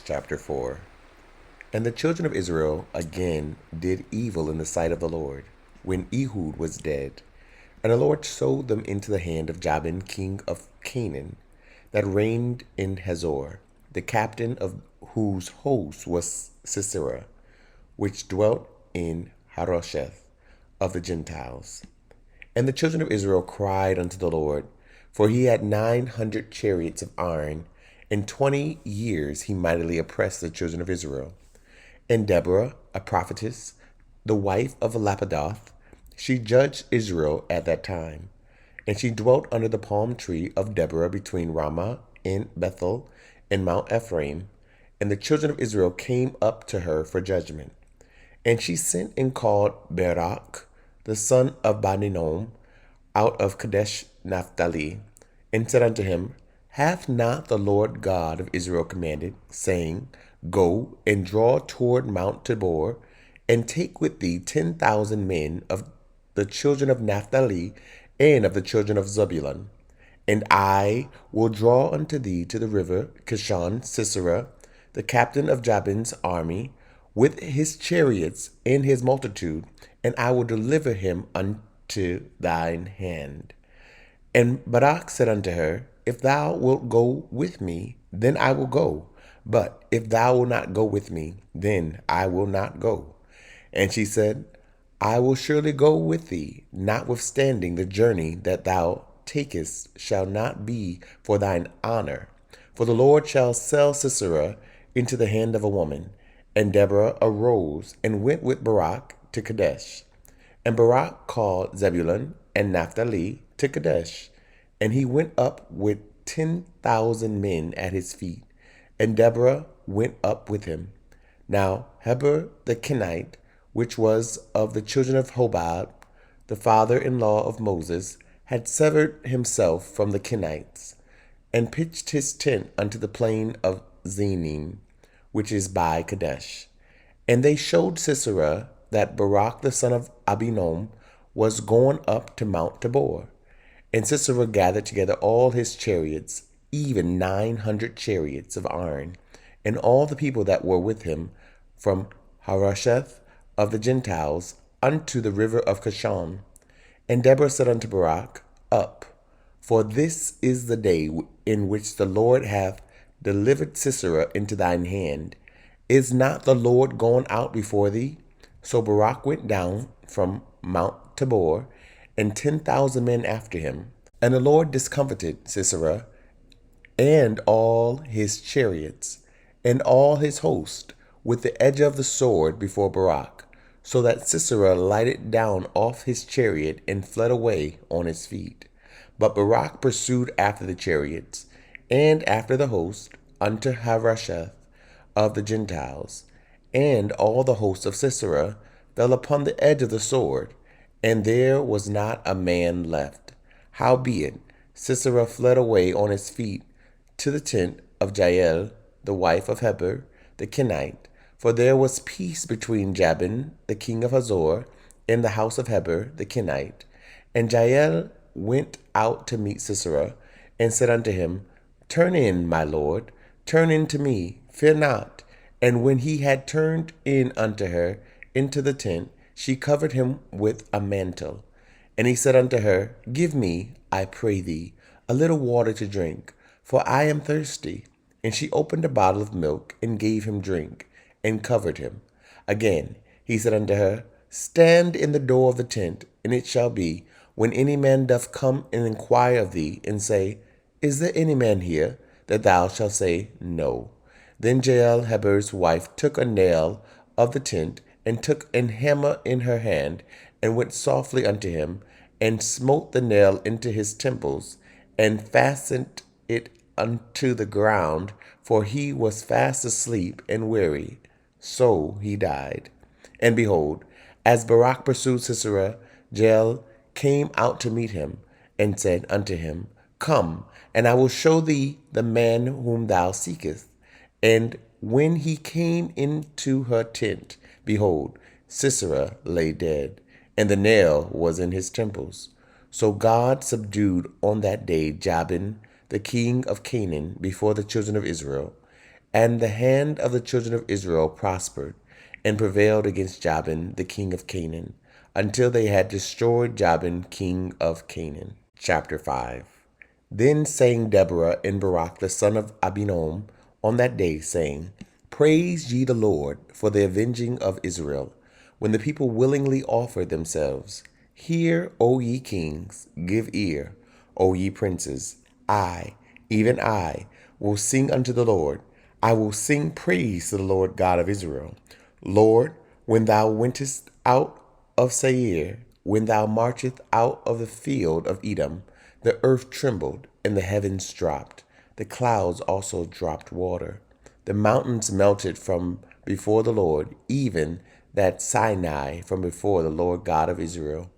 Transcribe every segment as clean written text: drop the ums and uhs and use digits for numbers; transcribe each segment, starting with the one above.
Chapter 4. And the children of Israel again did evil in the sight of the Lord, when Ehud was dead. And the Lord sold them into the hand of Jabin king of Canaan, that reigned in Hazor, the captain of whose host was Sisera, which dwelt in Harosheth of the Gentiles. And the children of Israel cried unto the Lord, for he had 900 chariots of iron. In 20 years he mightily oppressed the children of Israel. And Deborah, a prophetess, the wife of Lapidoth, she judged Israel at that time. And she dwelt under the palm tree of Deborah between Ramah and Bethel and Mount Ephraim. And the children of Israel came up to her for judgment. And she sent and called Barak, the son of Abinoam, out of Kadesh Naphtali, and said unto him, Hath not the Lord God of Israel commanded, saying, Go and draw toward Mount Tabor, and take with thee 10,000 men of the children of Naphtali and of the children of Zebulun? And I will draw unto thee to the river Kishon Sisera, the captain of Jabin's army, with his chariots and his multitude, and I will deliver him unto thine hand. And Barak said unto her, If thou wilt go with me, then I will go. But if thou wilt not go with me, then I will not go. And she said, I will surely go with thee, notwithstanding the journey that thou takest shall not be for thine honor. For the Lord shall sell Sisera into the hand of a woman. And Deborah arose and went with Barak to Kadesh. And Barak called Zebulun and Naphtali to Kadesh. And he went up with 10,000 men at his feet. And Deborah went up with him. Now Heber the Kenite, which was of the children of Hobab, the father-in-law of Moses, had severed himself from the Kenites, and pitched his tent unto the plain of Zenim, which is by Kadesh. And they showed Sisera that Barak the son of Abinoam was gone up to Mount Tabor. And Sisera gathered together all his chariots, even 900 chariots of iron, and all the people that were with him, from Harosheth of the Gentiles unto the river of Kishon. And Deborah said unto Barak, Up, for this is the day in which the Lord hath delivered Sisera into thine hand. Is not the Lord gone out before thee? So Barak went down from Mount Tabor, and 10,000 men after him. And the Lord discomfited Sisera and all his chariots and all his host with the edge of the sword before Barak, so that Sisera lighted down off his chariot and fled away on his feet. But Barak pursued after the chariots and after the host unto Harosheth of the Gentiles, and all the host of Sisera fell upon the edge of the sword, and there was not a man left. Howbeit Sisera fled away on his feet to the tent of Jael, the wife of Heber the Kenite, for there was peace between Jabin the king of Hazor and the house of Heber the Kenite. And Jael went out to meet Sisera, and said unto him, Turn in, my lord, turn in to me, fear not. And when he had turned in unto her into the tent, she covered him with a mantle. And he said unto her, Give me, I pray thee, a little water to drink, for I am thirsty. And she opened a bottle of milk, and gave him drink, and covered him. Again he said unto her, Stand in the door of the tent, and it shall be, when any man doth come and inquire of thee, and say, Is there any man here? That thou shalt say, No. Then Jael Heber's wife took a nail of the tent, and took an hammer in her hand, and went softly unto him, and smote the nail into his temples, and fastened it unto the ground, for he was fast asleep and weary. So he died. And behold, as Barak pursued Sisera, Jael came out to meet him, and said unto him, Come, and I will show thee the man whom thou seekest. And when he came into her tent, behold, Sisera lay dead, and the nail was in his temples. So God subdued on that day Jabin, the king of Canaan, before the children of Israel. And the hand of the children of Israel prospered and prevailed against Jabin, the king of Canaan, until they had destroyed Jabin, king of Canaan. Chapter 5. Then sang Deborah and Barak the son of Abinom on that day, saying, Praise ye the Lord for the avenging of Israel, when the people willingly offered themselves. Hear, O ye kings, give ear, O ye princes. I, even I, will sing unto the Lord. I will sing praise to the Lord God of Israel. Lord, when thou wentest out of Seir, when thou marchest out of the field of Edom, the earth trembled, and the heavens dropped. The clouds also dropped water. The mountains melted from before the Lord, even that Sinai from before the Lord God of Israel.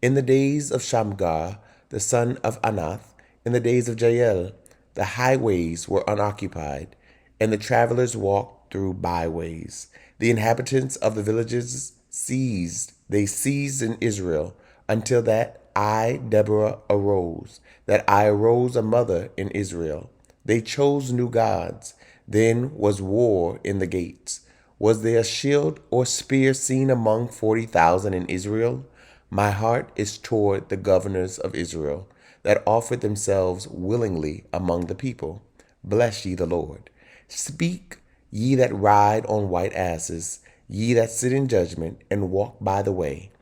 In the days of Shamgar, the son of Anath, in the days of Jael, the highways were unoccupied, and the travelers walked through byways. The inhabitants of the villages seized in Israel, until that I, Deborah, arose, that I arose a mother in Israel. They chose new gods. Then was war in the gates. Was there a shield or spear seen among 40,000 in Israel? My heart is toward the governors of Israel, that offered themselves willingly among the people. Bless ye the Lord. Speak, ye that ride on white asses, ye that sit in judgment and walk by the way.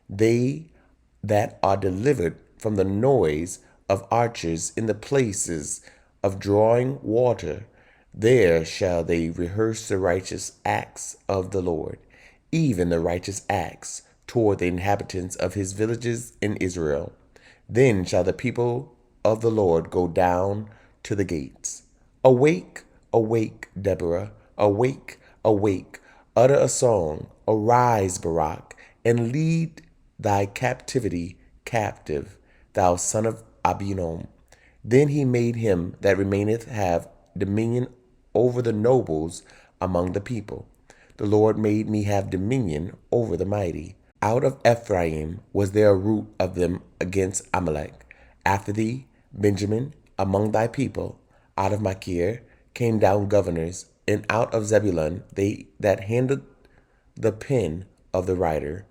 They that are delivered from the noise of archers in the places of drawing water, there shall they rehearse the righteous acts of the Lord, even the righteous acts toward the inhabitants of his villages in Israel. Then shall the people of the Lord go down to the gates. Awake, awake, Deborah, awake, awake, utter a song, arise, Barak, and lead thy captivity captive, thou son of Abinom. Then he made him that remaineth have dominion over the nobles among the people. The Lord made me have dominion over the mighty. Out of Ephraim was there a root of them against Amalek. After thee, Benjamin, among thy people, out of Machir came down governors, and out of Zebulun they that handled the pen of the writer.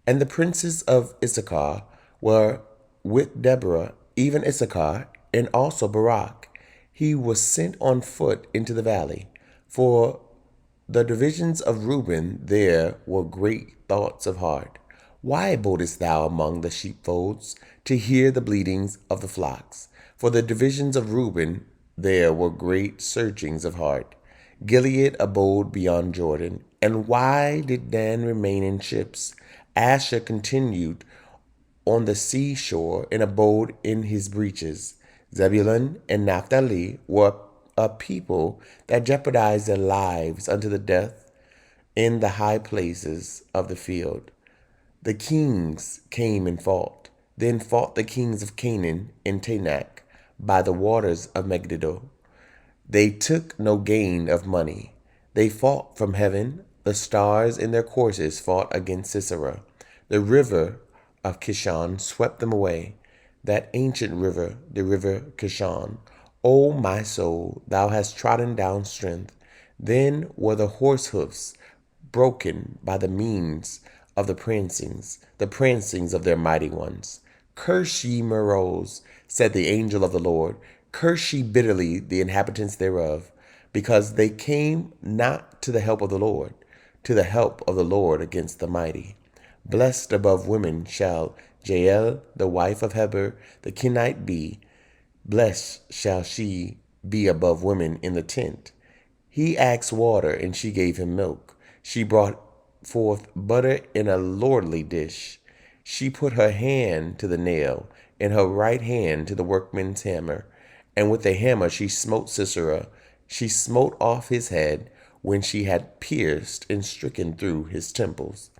And the princes of Issachar were with Deborah, even Issachar, and also Barak. He was sent on foot into the valley. For the divisions of Reuben there were great thoughts of heart. Why abodest thou among the sheepfolds, to hear the bleatings of the flocks? For the divisions of Reuben there were great searchings of heart. Gilead abode beyond Jordan. And why did Dan remain in ships? Asher continued on the seashore and abode in his breaches. Zebulun and Naphtali were a people that jeopardized their lives unto the death in the high places of the field. The kings came and fought. Then fought the kings of Canaan in Tanakh by the waters of Megiddo. They took no gain of money. They fought from heaven. The stars in their courses fought against Sisera. The river of Kishon swept them away, that ancient river, the river Kishon. O my soul, thou hast trodden down strength. Then were the horse hoofs broken by the means of the prancings of their mighty ones. Curse ye Meroz, said the angel of the Lord. Curse ye bitterly the inhabitants thereof, because they came not to the help of the Lord, to the help of the Lord against the mighty. Blessed above women shall Jael, the wife of Heber, the Kenite, be. Blessed shall she be above women in the tent. He asked water, and she gave him milk. She brought forth butter in a lordly dish. She put her hand to the nail, and her right hand to the workman's hammer. And with the hammer she smote Sisera. She smote off his head when she had pierced and stricken through his temples.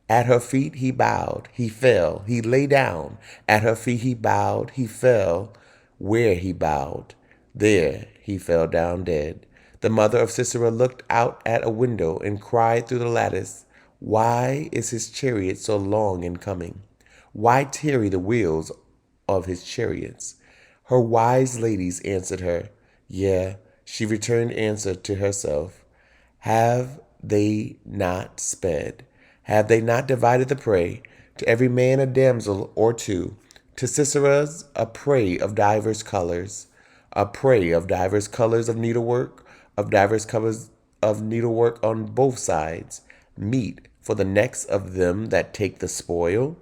At her feet he bowed, he fell, he lay down. At her feet he bowed, he fell. Where he bowed, there he fell down dead. The mother of Sisera looked out at a window and cried through the lattice, Why is his chariot so long in coming? Why tarry the wheels of his chariots? Her wise ladies answered her, Yea, She returned answer to herself, Have they not sped? Have they not divided the prey? To every man a damsel or two, to Sisera's a prey of divers colors, of needlework, of divers colors of needlework on both sides, meat for the necks of them that take the spoil.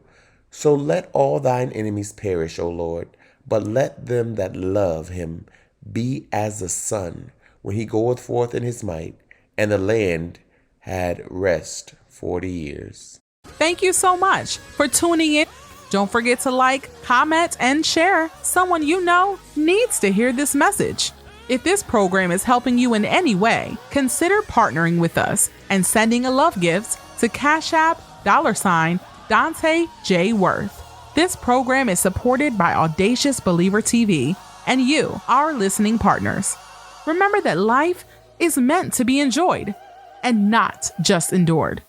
So let all thine enemies perish, O Lord, but let them that love him be as the sun when he goeth forth in his might. And the land had rest 40 years. Thank you so much for tuning in. Don't forget to like, comment, and share. Someone you know needs to hear this message. If this program is helping you in any way, consider partnering with us and sending a love gift to Cash App $Dante J. Worth. This program is supported by Audacious Believer TV and you, our listening partners. Remember that life is meant to be enjoyed and not just endured.